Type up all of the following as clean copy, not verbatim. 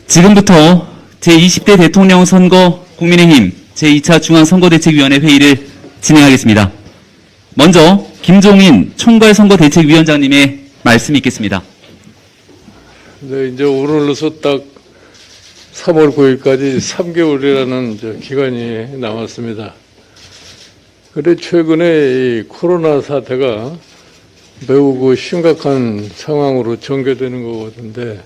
지금부터 제20대 대통령 선거 국민의힘 제2차 중앙선거대책위원회 회의를 진행하겠습니다. 먼저 김종인 총괄선거대책위원장님의 말씀이 있겠습니다. 네, 이제 오늘로서 딱 3월 9일까지 3개월이라는 기간이 남았습니다. 그런데 최근에 이 코로나 사태가 매우 심각한 상황으로 전개되는 것 같은데,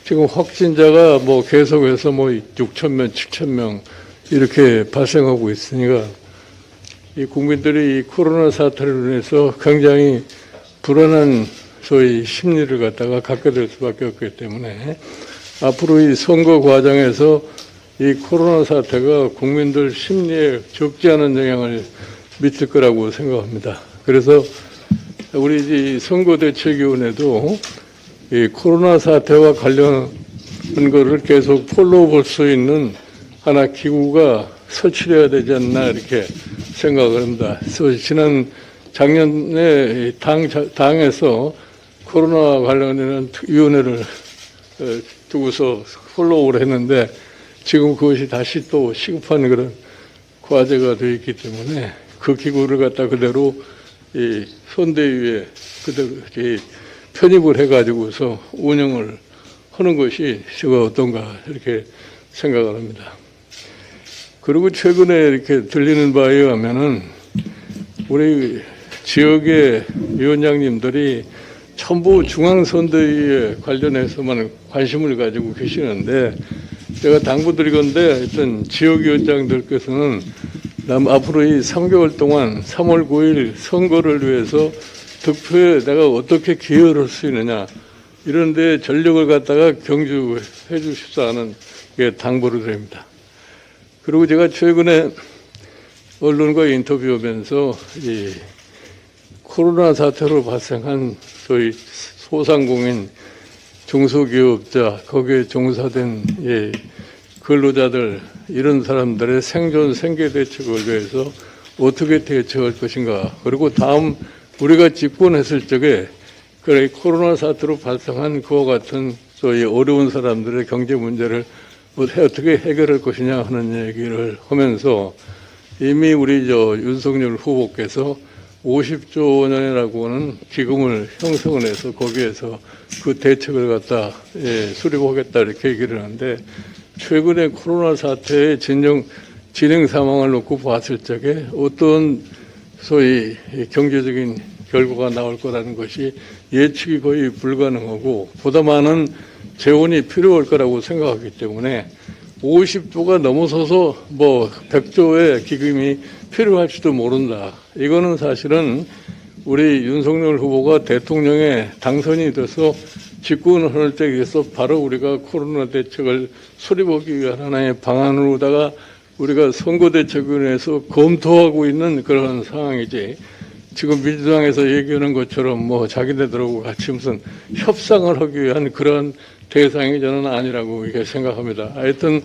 지금 확진자가 계속해서 6,000명, 7,000명 이렇게 발생하고 있으니까 이 국민들이 이 코로나 사태로 인해서 굉장히 불안한 소위 심리를 갖게 될 수밖에 없기 때문에 앞으로 이 선거 과정에서 이 코로나 사태가 국민들 심리에 적지 않은 영향을 미칠 거라고 생각합니다. 그래서 우리 이 선거대책위원회도 이 코로나 사태와 관련한 것을 계속 폴로우 볼 수 있는 하나 기구가 설치해야 되지 않나 이렇게 생각을 합니다. 그래서 작년에 당에서 코로나 관련된 위원회를 두고서 폴로우를 했는데, 지금 그것이 다시 또 시급한 그런 과제가 되어 있기 때문에 그 기구를 그대로 이 선대위에 그대로 이렇게 편입을 해가지고서 운영을 하는 것이 제가 어떤가 이렇게 생각을 합니다. 그리고 최근에 이렇게 들리는 바에 의하면은 우리 지역의 위원장님들이 전부 중앙선대위에 관련해서만 관심을 가지고 계시는데, 제가 당부드리건대 하여튼 지역위원장들께서는 앞으로 이 3개월 동안 3월 9일 선거를 위해서 득표에 내가 어떻게 기여를 할 수 있느냐, 이런 데 전력을 경주해 주십사 하는 게 당부를 드립니다. 그리고 제가 최근에 언론과 인터뷰하면서 이 코로나 사태로 발생한 소위 소상공인, 중소기업자, 거기에 종사된 근로자들, 이런 사람들의 생존 생계 대책을 위해서 어떻게 대처할 것인가, 그리고 다음 우리가 집권했을 적에 코로나 사태로 발생한 그와 같은 소위 어려운 사람들의 경제 문제를 어떻게 해결할 것이냐 하는 얘기를 하면서, 이미 우리 윤석열 후보께서 50조 원이라고 하는 기금을 형성을 해서 거기에서 그 대책을 수립하겠다 이렇게 얘기를 하는데, 최근에 코로나 사태의 진행 상황을 놓고 봤을 적에 어떤 소위 경제적인 결과가 나올 거라는 것이 예측이 거의 불가능하고, 보다 많은 재원이 필요할 거라고 생각하기 때문에 50조가 넘어서서 100조의 기금이 필요할지도 모른다. 이거는 사실은 우리 윤석열 후보가 대통령에 당선이 돼서 집권을 할 때에서 바로 우리가 코로나 대책을 수립하기 위한 하나의 방안으로다가 우리가 선거대책위원회에서 검토하고 있는 그런 상황이지, 지금 민주당에서 얘기하는 것처럼 자기네들하고 같이 무슨 협상을 하기 위한 그런 대상이 저는 아니라고 이렇게 생각합니다. 하여튼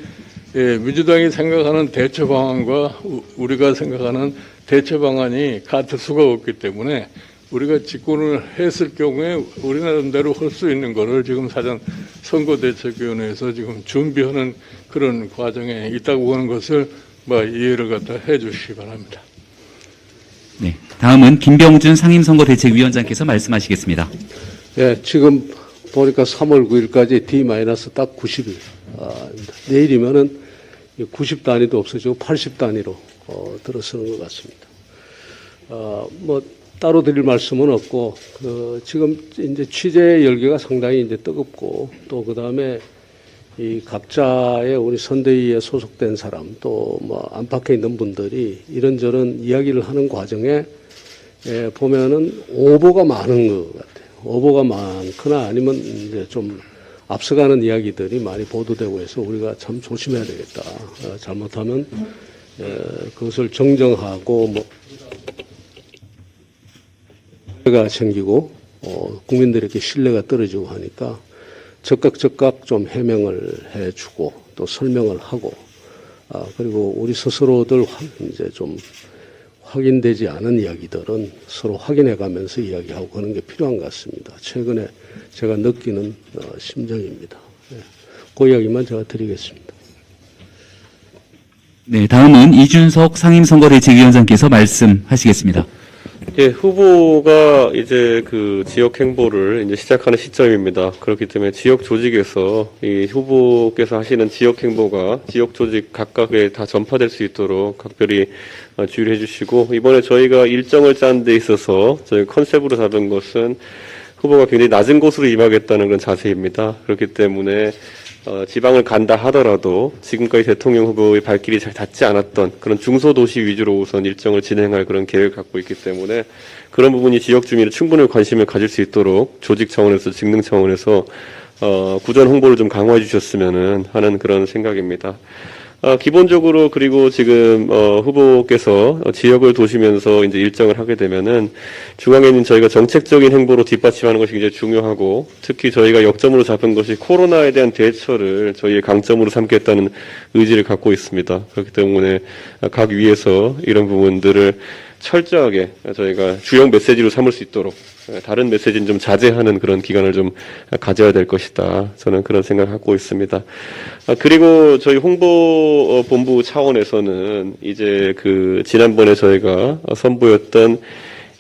민주당이 생각하는 대처 방안과 우리가 생각하는 대처 방안이 같을 수가 없기 때문에 우리가 집권을 했을 경우에 우리 나름대로 할 수 있는 거를 지금 사전 선거대책위원회에서 지금 준비하는 그런 과정에 있다고 하는 것을 이해를 해 주시기 바랍니다. 네, 다음은 김병준 상임선거대책위원장께서 말씀하시겠습니다. 네, 지금 보니까 3월 9일까지 D- 딱 90일. 내일이면은 90 단위도 없어지고 80 단위로 들어서는 것 같습니다. 따로 드릴 말씀은 없고, 지금 이제 취재 열기가 상당히 이제 뜨겁고, 또 그 다음에 이 각자의 우리 선대위에 소속된 사람, 또 안팎에 있는 분들이 이런저런 이야기를 하는 과정에 보면은 오보가 많은 것 같아요. 오보가 많거나 아니면 이제 좀 앞서가는 이야기들이 많이 보도되고 해서 우리가 참 조심해야 되겠다. 잘못하면 그것을 정정하고 가 생기고 국민들에게 신뢰가 떨어지고 하니까 즉각 좀 해명을 해주고 또 설명을 하고, 그리고 우리 스스로들 이제 좀 확인되지 않은 이야기들은 서로 확인해가면서 이야기하고 그런 게 필요한 것 같습니다. 최근에 제가 느끼는 심정입니다. 그 이야기만 제가 드리겠습니다. 네, 다음은 이준석 상임선거대책위원장께서 말씀하시겠습니다. 예, 후보가 이제 그 지역 행보를 이제 시작하는 시점입니다. 그렇기 때문에 지역 조직에서 이 후보께서 하시는 지역 행보가 지역 조직 각각에 다 전파될 수 있도록 각별히 주의를 해주시고, 이번에 저희가 일정을 짠 데 있어서 저희 컨셉으로 잡은 것은 후보가 굉장히 낮은 곳으로 임하겠다는 그런 자세입니다. 그렇기 때문에 지방을 간다 하더라도 지금까지 대통령 후보의 발길이 잘 닿지 않았던 그런 중소도시 위주로 우선 일정을 진행할 그런 계획을 갖고 있기 때문에 그런 부분이 지역 주민의 충분히 관심을 가질 수 있도록 조직 차원에서 직능 차원에서 구전 홍보를 좀 강화해 주셨으면 하는 그런 생각입니다. 기본적으로 그리고 지금 후보께서 지역을 도시면서 이제 일정을 하게 되면은 중앙에 있는 저희가 정책적인 행보로 뒷받침하는 것이 굉장히 중요하고, 특히 저희가 역점으로 잡은 것이 코로나에 대한 대처를 저희의 강점으로 삼겠다는 의지를 갖고 있습니다. 그렇기 때문에 각 위에서 이런 부분들을 철저하게 저희가 주요 메시지로 삼을 수 있도록 다른 메시지는 좀 자제하는 그런 기간을 좀 가져야 될 것이다. 저는 그런 생각을 갖고 있습니다. 그리고 저희 홍보본부 차원에서는 이제 그 지난번에 저희가 선보였던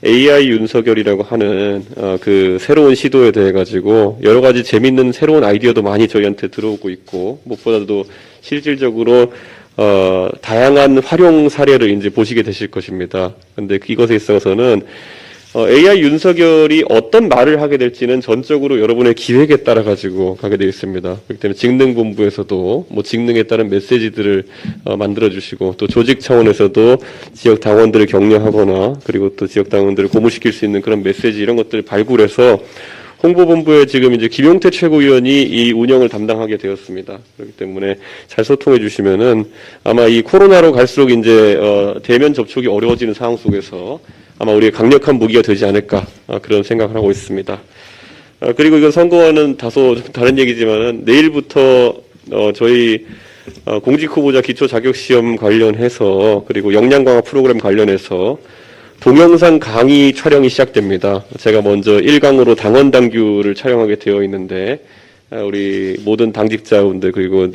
AI 윤석열이라고 하는 그 새로운 시도에 대해 가지고 여러 가지 재밌는 새로운 아이디어도 많이 저희한테 들어오고 있고, 무엇보다도 실질적으로 다양한 활용 사례를 이제 보시게 되실 것입니다. 근데 이것에 있어서는 AI 윤석열이 어떤 말을 하게 될지는 전적으로 여러분의 기획에 따라 가지고 가게 되어 있습니다. 그렇기 때문에 직능본부에서도 뭐 직능에 따른 메시지들을 만들어 주시고, 또 조직 차원에서도 지역 당원들을 격려하거나 그리고 또 지역 당원들을 고무시킬 수 있는 그런 메시지 이런 것들을 발굴해서 홍보본부에 지금 이제 김용태 최고위원이 이 운영을 담당하게 되었습니다. 그렇기 때문에 잘 소통해 주시면은 아마 이 코로나로 갈수록 이제 대면 접촉이 어려워지는 상황 속에서 아마 우리의 강력한 무기가 되지 않을까 그런 생각을 하고 있습니다. 그리고 이건 선거와는 다소 좀 다른 얘기지만은 내일부터 저희 공직 후보자 기초 자격 시험 관련해서 그리고 역량 강화 프로그램 관련해서 동영상 강의 촬영이 시작됩니다. 제가 먼저 1강으로 당원 당규를 촬영하게 되어 있는데 우리 모든 당직자분들 그리고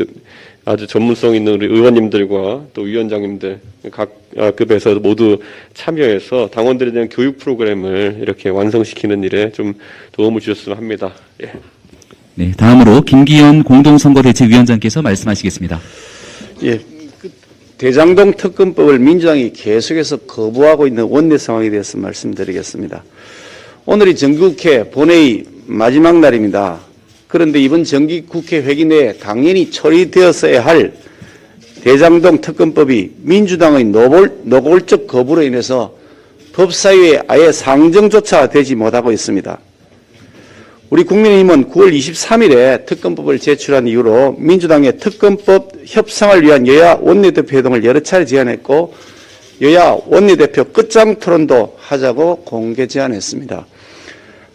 아주 전문성 있는 우리 의원님들과 또 위원장님들 각 급에서 모두 참여해서 당원들에 대한 교육 프로그램을 이렇게 완성시키는 일에 좀 도움을 주셨으면 합니다. 예. 네, 다음으로 김기현 공동선거대책위원장께서 말씀하시겠습니다. 예, 대장동 특검법을 민주당이 계속해서 거부하고 있는 원내 상황에 대해서 말씀드리겠습니다. 오늘이 정기국회 본회의 마지막 날입니다. 그런데 이번 정기국회 회기 내에 당연히 처리되었어야 할 대장동 특검법이 민주당의 노골적 거부로 인해서 법사위에 아예 상정조차 되지 못하고 있습니다. 우리 국민의힘은 9월 23일에 특검법을 제출한 이후로 민주당의 특검법 협상을 위한 여야 원내대표 회동을 여러 차례 제안했고 여야 원내대표 끝장 토론도 하자고 공개 제안했습니다.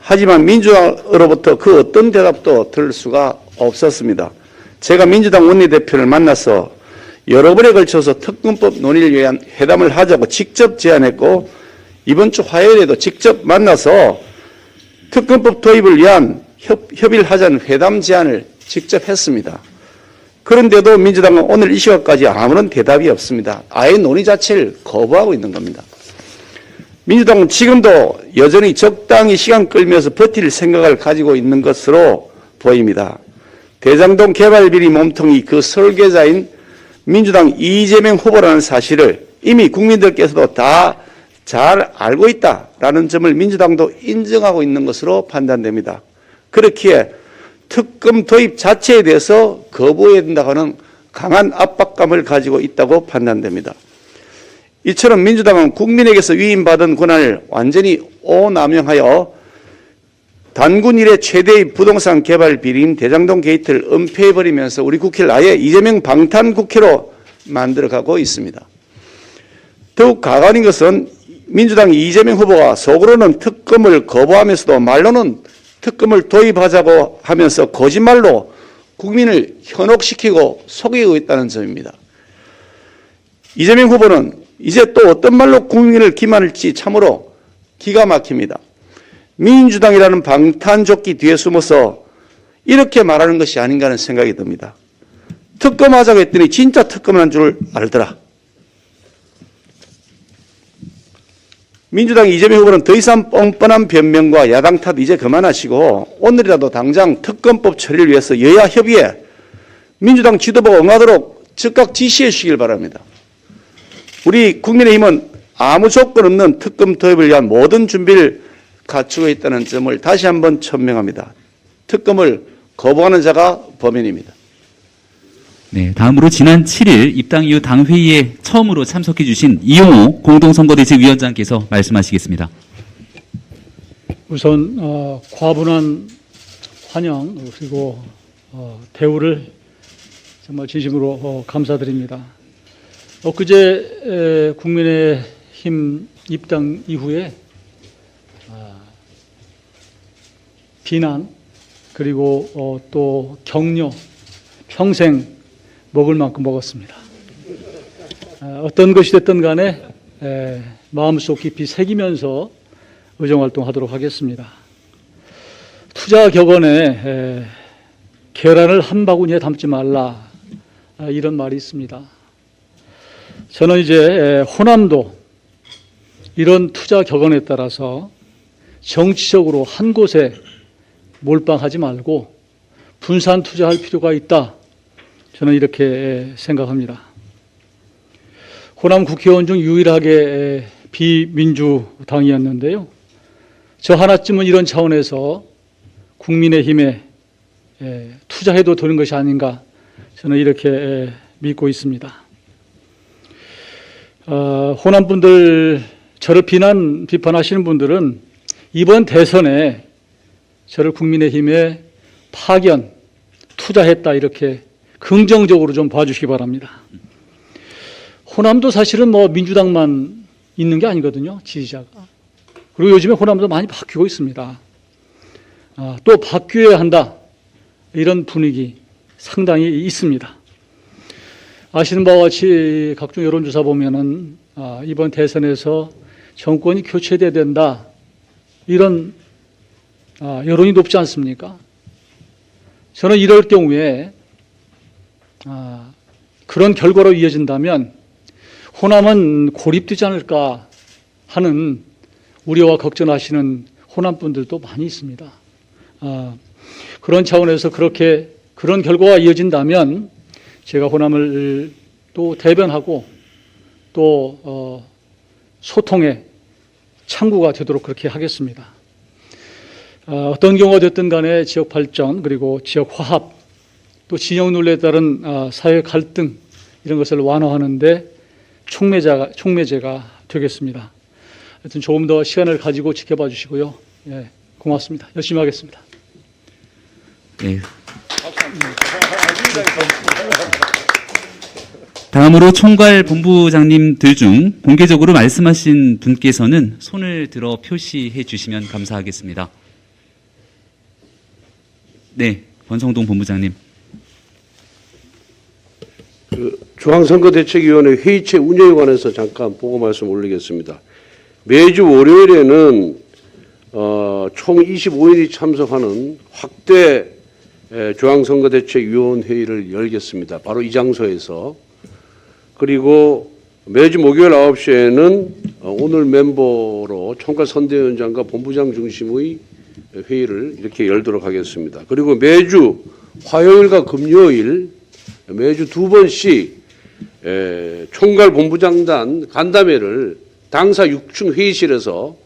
하지만 민주당으로부터 그 어떤 대답도 들을 수가 없었습니다. 제가 민주당 원내대표를 만나서 여러 번에 걸쳐서 특검법 논의를 위한 회담을 하자고 직접 제안했고 이번 주 화요일에도 직접 만나서 특검법 도입을 위한 협의를 하자는 회담 제안을 직접 했습니다. 그런데도 민주당은 오늘 이 시각까지 아무런 대답이 없습니다. 아예 논의 자체를 거부하고 있는 겁니다. 민주당은 지금도 여전히 적당히 시간 끌면서 버틸 생각을 가지고 있는 것으로 보입니다. 대장동 개발 비리 몸통이 그 설계자인 민주당 이재명 후보라는 사실을 이미 국민들께서도 다 잘 알고 있다라는 점을 민주당도 인정하고 있는 것으로 판단됩니다. 그렇기에 특검 도입 자체에 대해서 거부해야 된다고 하는 강한 압박감을 가지고 있다고 판단됩니다. 이처럼 민주당은 국민에게서 위임받은 권한을 완전히 오남용하여 단군 이래 최대의 부동산 개발 비리인 대장동 게이트를 은폐해버리면서 우리 국회를 아예 이재명 방탄 국회로 만들어가고 있습니다. 더욱 가관인 것은 민주당 이재명 후보가 속으로는 특검을 거부하면서도 말로는 특검을 도입하자고 하면서 거짓말로 국민을 현혹시키고 속이고 있다는 점입니다. 이재명 후보는 이제 또 어떤 말로 국민을 기만할지 참으로 기가 막힙니다. 민주당이라는 방탄조끼 뒤에 숨어서 이렇게 말하는 것이 아닌가 하는 생각이 듭니다. 특검하자고 했더니 진짜 특검한 줄 알더라. 민주당 이재명 후보는 더 이상 뻔뻔한 변명과 야당 탓 이제 그만하시고 오늘이라도 당장 특검법 처리를 위해서 여야 협의에 민주당 지도부가 응하도록 즉각 지시해 주시길 바랍니다. 우리 국민의힘은 아무 조건 없는 특검 도입을 위한 모든 준비를 갖추고 있다는 점을 다시 한번 천명합니다. 특검을 거부하는 자가 범인입니다. 네, 다음으로 지난 7일 입당 이후 당회의에 처음으로 참석해 주신 이용호 공동선거대책위원장께서 말씀하시겠습니다. 우선 과분한 환영 그리고 대우를 정말 진심으로 감사드립니다. 엊그제 국민의힘 입당 이후에 비난 그리고 또 격려 평생 먹을 만큼 먹었습니다. 어떤 것이 됐든 간에 마음속 깊이 새기면서 의정활동하도록 하겠습니다. 투자 격언에 계란을 한 바구니에 담지 말라 이런 말이 있습니다. 저는 이제 호남도 이런 투자 격언에 따라서 정치적으로 한 곳에 몰빵하지 말고 분산 투자할 필요가 있다. 저는 이렇게 생각합니다. 호남 국회의원 중 유일하게 비민주당이었는데요. 저 하나쯤은 이런 차원에서 국민의힘에 투자해도 되는 것이 아닌가 저는 이렇게 믿고 있습니다. 호남 분들 저를 비판하시는 분들은 이번 대선에 저를 국민의힘에 파견, 투자했다 이렇게 긍정적으로 좀 봐주시기 바랍니다. 호남도 사실은 뭐 민주당만 있는 게 아니거든요, 지지자가. 그리고 요즘에 호남도 많이 바뀌고 있습니다. 또 바뀌어야 한다 이런 분위기 상당히 있습니다. 아시는 바와 같이 각종 여론조사 보면은 이번 대선에서 정권이 교체돼야 된다 이런 여론이 높지 않습니까? 저는 이럴 경우에 그런 결과로 이어진다면 호남은 고립되지 않을까 하는 우려와 걱정하시는 호남 분들도 많이 있습니다. 그런 차원에서 그런 결과가 이어진다면 제가 호남을 또 대변하고 또 소통의 창구가 되도록 그렇게 하겠습니다. 어떤 경우가 됐든 간에 지역 발전 그리고 지역 화합 또 진영 논리에 따른 사회 갈등 이런 것을 완화하는데 촉매제가 되겠습니다. 하여튼 조금 더 시간을 가지고 지켜봐 주시고요. 예, 고맙습니다. 열심히 하겠습니다. 네. 다음으로 총괄 본부장님들 중 공개적으로 말씀하신 분께서는 손을 들어 표시해 주시면 감사하겠습니다. 네, 권성동 본부장님. 중앙선거대책위원회 회의체 운영에 관해서 잠깐 보고 말씀 올리겠습니다. 매주 월요일에는 총 25인이 참석하는 확대 중앙선거대책위원회의를 열겠습니다. 바로 이 장소에서. 그리고 매주 목요일 9시에는 오늘 멤버로 총괄 선대위원장과 본부장 중심의 회의를 이렇게 열도록 하겠습니다. 그리고 매주 화요일과 금요일 매주 2번씩 총괄 본부장단 간담회를 당사 6층 회의실에서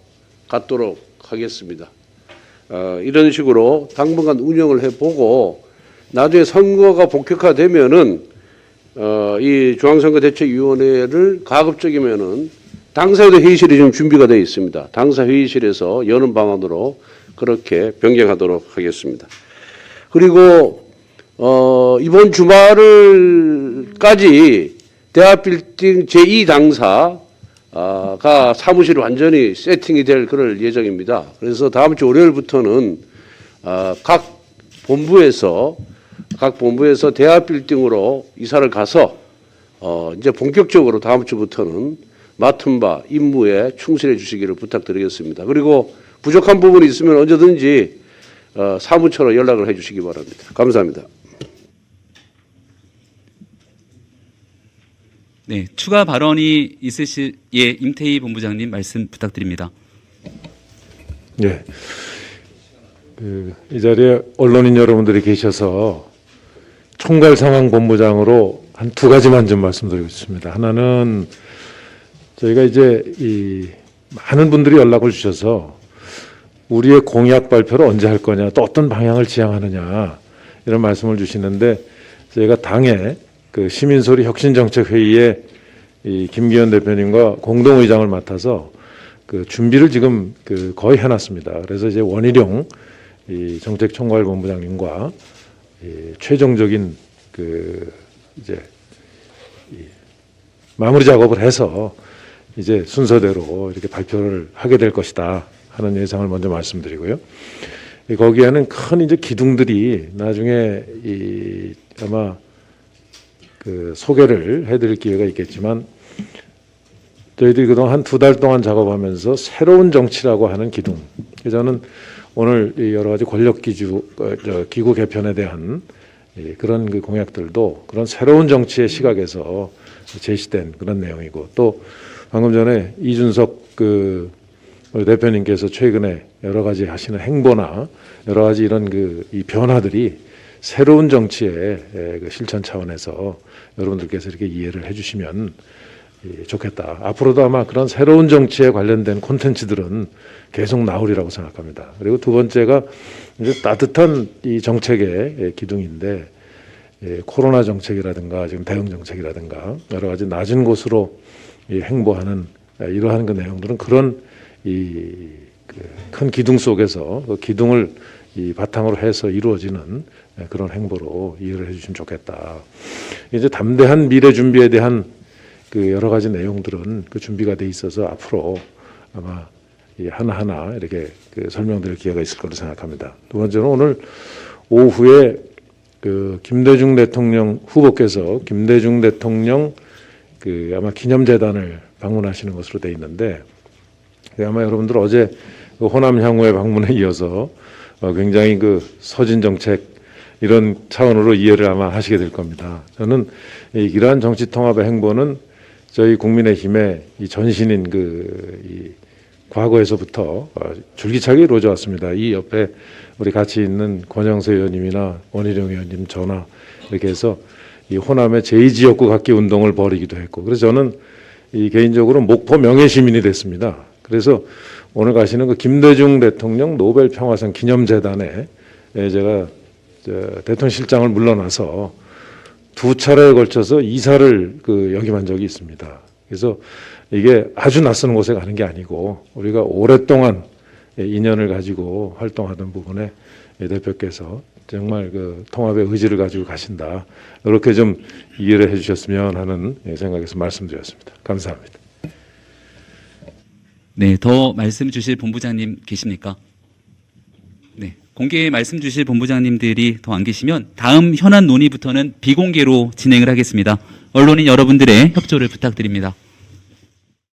갖도록 하겠습니다. 이런 식으로 당분간 운영을 해보고 나중에 선거가 본격화되면은 이 중앙선거대책위원회를 가급적이면은 당사회도 회의실이 지금 준비가 되어 있습니다. 당사 회의실에서 여는 방안으로 그렇게 변경하도록 하겠습니다. 그리고 이번 주말을까지 대합빌딩 제2당사가 사무실이 완전히 세팅이 될 그럴 예정입니다. 그래서 다음 주 월요일부터는 각 본부에서 대합빌딩으로 이사를 가서 이제 본격적으로 다음 주부터는 맡은 바 임무에 충실해 주시기를 부탁드리겠습니다. 그리고 부족한 부분이 있으면 언제든지 사무처로 연락을 해 주시기 바랍니다. 감사합니다. 네, 추가 발언이 있으실 임태희 본부장님 말씀 부탁드립니다. 예. 이 자리에 언론인 여러분들이 계셔서 총괄상황본부장으로 한 두 가지만 좀 말씀드리고 싶습니다. 하나는 저희가 이제 이 많은 분들이 연락을 주셔서 우리의 공약 발표를 언제 할 거냐, 또 어떤 방향을 지향하느냐 이런 말씀을 주시는데 저희가 당에 그 시민소리 혁신정책회의에 이 김기현 대표님과 공동의장을 맡아서 그 준비를 지금 그 거의 해놨습니다. 그래서 이제 원희룡 이 정책총괄본부장님과 이 최종적인 그 이제 이 마무리 작업을 해서 이제 순서대로 이렇게 발표를 하게 될 것이다 하는 예상을 먼저 말씀드리고요. 거기에는 큰 이제 기둥들이 나중에 이 아마 그 소개를 해드릴 기회가 있겠지만 저희들이 그동안 한 두 달 동안 작업하면서 새로운 정치라고 하는 기둥. 저는 오늘 여러 가지 기구 개편에 대한 그런 그 공약들도 그런 새로운 정치의 시각에서 제시된 그런 내용이고 또 방금 전에 이준석 그 우리 대표님께서 최근에 여러 가지 하시는 행보나 여러 가지 이런 이 변화들이 새로운 정치의 그 실천 차원에서 여러분들께서 이렇게 이해를 해주시면 좋겠다. 앞으로도 아마 그런 새로운 정치에 관련된 콘텐츠들은 계속 나오리라고 생각합니다. 그리고 두 번째가 이제 따뜻한 이 정책의 기둥인데 코로나 정책이라든가 지금 대응 정책이라든가 여러 가지 낮은 곳으로 행보하는 이러한 그 내용들은 그런 큰 기둥 속에서 그 기둥을 이 바탕으로 해서 이루어지는 그런 행보로 이해를 해주시면 좋겠다. 이제 담대한 미래 준비에 대한 그 여러 가지 내용들은 그 준비가 돼 있어서 앞으로 아마 하나하나 이렇게 그 설명드릴 기회가 있을 거로 생각합니다. 두 번째는 오늘 오후에 그 김대중 대통령 후보께서 김대중 대통령 그 아마 기념재단을 방문하시는 것으로 돼 있는데 아마 여러분들 어제 그 호남 향후의 방문에 이어서 굉장히 그 서진 정책 이런 차원으로 이해를 아마 하시게 될 겁니다. 저는 이러한 정치 통합의 행보는 저희 국민의힘의 이 전신인 이 과거에서부터 줄기차게 이루어져 왔습니다. 이 옆에 우리 같이 있는 권영세 의원님이나 원희룡 의원님 저나 이렇게 해서 이 호남의 제2지역구 갖기 운동을 벌이기도 했고 그래서 저는 이 개인적으로 목포 명예시민이 됐습니다. 그래서 오늘 가시는 그 김대중 대통령 노벨 평화상 기념재단에 제가 대통령실장을 물러나서 두 차례에 걸쳐서 이사를 역임한 적이 있습니다. 그래서 이게 아주 낯선 곳에 가는 게 아니고 우리가 오랫동안 인연을 가지고 활동하던 부분에 대표께서 정말 그 통합의 의지를 가지고 가신다. 이렇게 좀 이해를 해주셨으면 하는 생각에서 말씀드렸습니다. 감사합니다. 네, 더 말씀 주실 본부장님 계십니까? 네, 공개 말씀 주실 본부장님들이 더 안 계시면 다음 현안 논의부터는 비공개로 진행을 하겠습니다. 언론인 여러분들의 협조를 부탁드립니다.